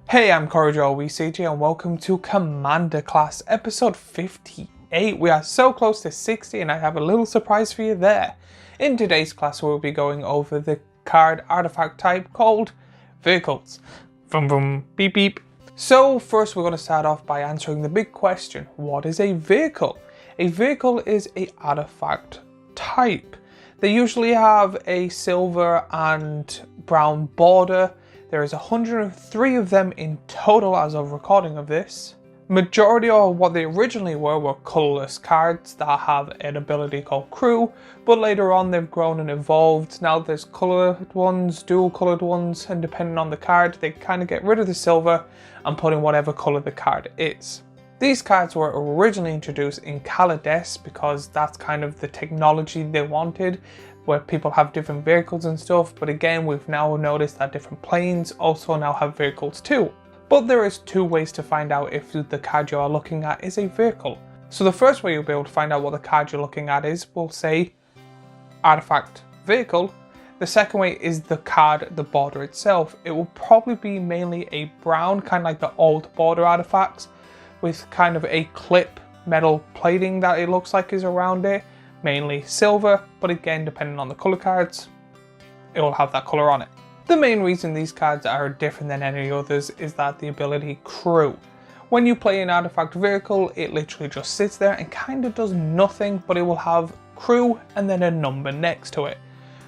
Hey, I'm CorridorWCG and welcome to Commander Class episode 58. We are so close to 60 and I have a little surprise for you there. In today's class we'll be going over the card artifact type called Vehicles. Vroom vroom, beep beep. So first we're going to start off by answering the big question, what is a vehicle? A vehicle is an artifact type. They usually have a silver and brown border. There is 103 of them in total as of recording of this. Majority of what they originally were colourless cards that have an ability called Crew, but later on they've grown and evolved. Now there's coloured ones, dual coloured ones, and depending on the card, they kind of get rid of the silver and put in whatever colour the card is. These cards were originally introduced in Kaladesh because that's kind of the technology they wanted, where people have different vehicles and stuff, but again we've now noticed that different planes also now have vehicles too. But there is two ways to find out if the card you are looking at is a vehicle. So the first way you'll be able to find out what the card you're looking at is, we'll say artifact vehicle. The second way is the card, the border itself. It will probably be mainly a brown, kind of like the old border artifacts, with kind of a clip metal plating that it looks like is around it. Mainly silver, but again depending on the colour cards, it will have that colour on it. The main reason these cards are different than any others is that the ability Crew. When you play an artifact vehicle, it literally just sits there and kind of does nothing, but it will have Crew and then a number next to it.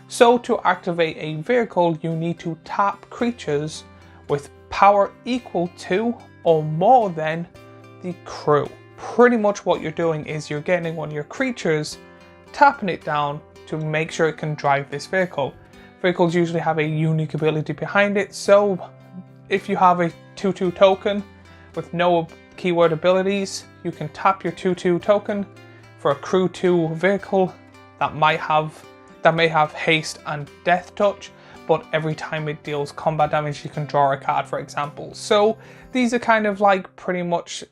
So to activate a vehicle, you need to tap creatures with power equal to or more than the Crew. Pretty much what you're doing is you're getting one of your creatures, tapping it down to make sure it can drive this vehicle. Vehicles usually have a unique ability behind it, so if you have a 2/2 token with no keyword abilities, you can tap your 2/2 token for a Crew 2 vehicle that may have haste and death touch, but every time it deals combat damage you can draw a card, for example. So these are kind of like pretty much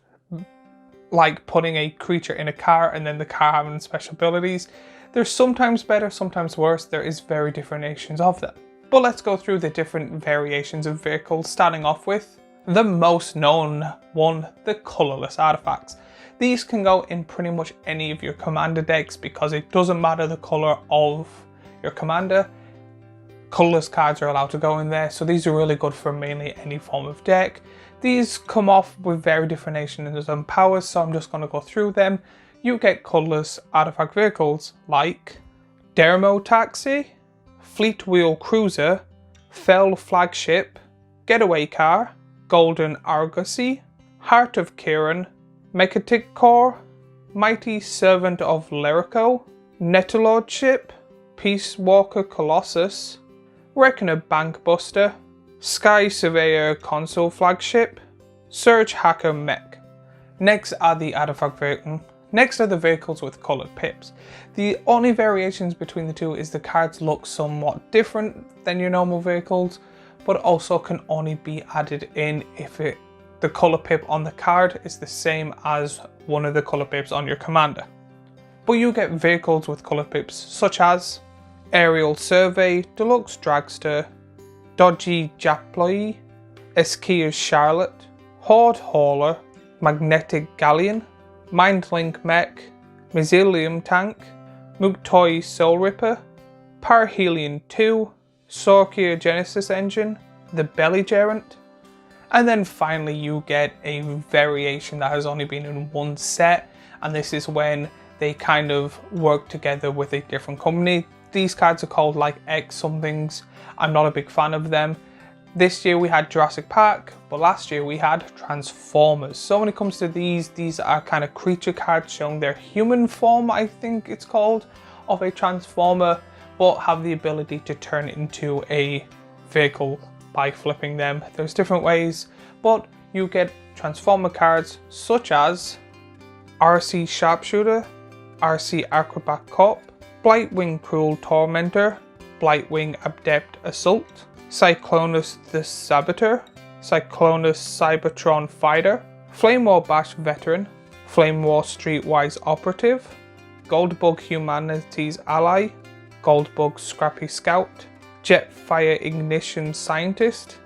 like putting a creature in a car and then the car having special abilities. They're sometimes better, sometimes worse. There is very different variations of them. But let's go through the different variations of vehicles, starting off with the most known one, the colourless artifacts. These can go in pretty much any of your commander decks because it doesn't matter the colour of your commander. Colourless cards are allowed to go in there, so these are really good for mainly any form of deck. These come off with very different nations and powers, so I'm just going to go through them. You get colourless artifact vehicles like Dermo Taxi, Fleet Wheel Cruiser, Fell Flagship, Getaway Car, Golden Argosy, Heart of Kiran, Mechatic Core, Mighty Servant of Lerico, Netalordship, Peace Walker Colossus, Reckoner Bankbuster, Sky Surveyor Console Flagship, Surge Hacker Mech. Next are the vehicles with coloured pips. The only variations between the two is the cards look somewhat different than your normal vehicles, but also can only be added in if the colour pip on the card is the same as one of the colour pips on your commander. But you get vehicles with colour pips such as Aerial Survey, Deluxe Dragster, Dodgy Japloy, Eskia's Charlotte, Horde Hauler, Magnetic Galleon, Mindlink Mech, Mycelium Tank, Mugtoy Soul Ripper, Parhelion 2, Sorkia Genesis Engine, the Belligerent, and then finally you get a variation that has only been in one set, and this is when they kind of work together with a different company. These cards are called like X somethings. I'm not a big fan of them. This year we had Jurassic Park, but last year we had Transformers. So when it comes to these are kind of creature cards showing their human form, I think it's called, of a Transformer, but have the ability to turn into a vehicle by flipping them. There's different ways, but you get Transformer cards such as RC Sharpshooter, RC Acrobat Cop, Blightwing Cruel Tormentor, Blightwing Adept Assault, Cyclonus the Saboteur, Cyclonus Cybertron Fighter, Flame War Bash Veteran, Flame War Streetwise Operative, Goldbug Humanity's Ally, Goldbug Scrappy Scout, Jetfire Ignition Scientist,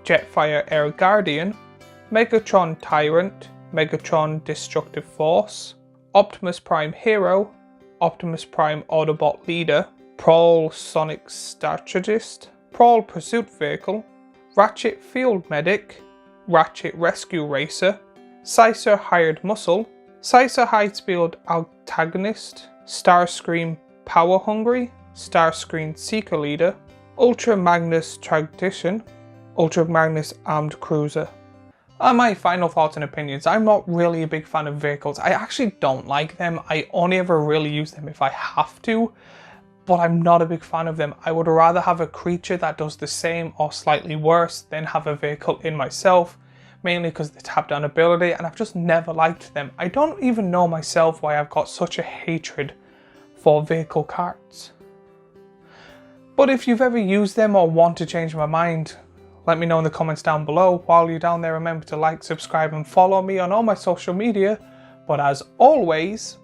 Jetfire Air Guardian, Megatron Tyrant, Megatron Destructive Force, Optimus Prime Hero, Optimus Prime Autobot Leader, Prowl Sonic Strategist, Prowl Pursuit Vehicle, Ratchet Field Medic, Ratchet Rescue Racer, Scyther Hired Muscle, Scyther High-Speed Antagonist, Starscream Power Hungry, Starscream Seeker Leader, Ultra Magnus Tactician, Ultra Magnus Armed Cruiser. And my final thoughts and opinions, I'm not really a big fan of vehicles. I actually don't like them. I only ever really use them if I have to, but I'm not a big fan of them. I would rather have a creature that does the same or slightly worse than have a vehicle in myself, mainly because of the tap down ability, and I've just never liked them. I don't even know myself why I've got such a hatred for vehicle cards. But if you've ever used them or want to change my mind, let me know in the comments down below. While you're down there, remember to like, subscribe and follow me on all my social media. But as always,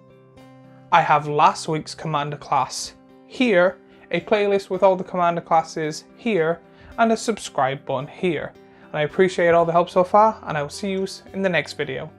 I have last week's Commander class here, a playlist with all the Commander classes here, and a subscribe button here. And I appreciate all the help so far, and I will see you in the next video.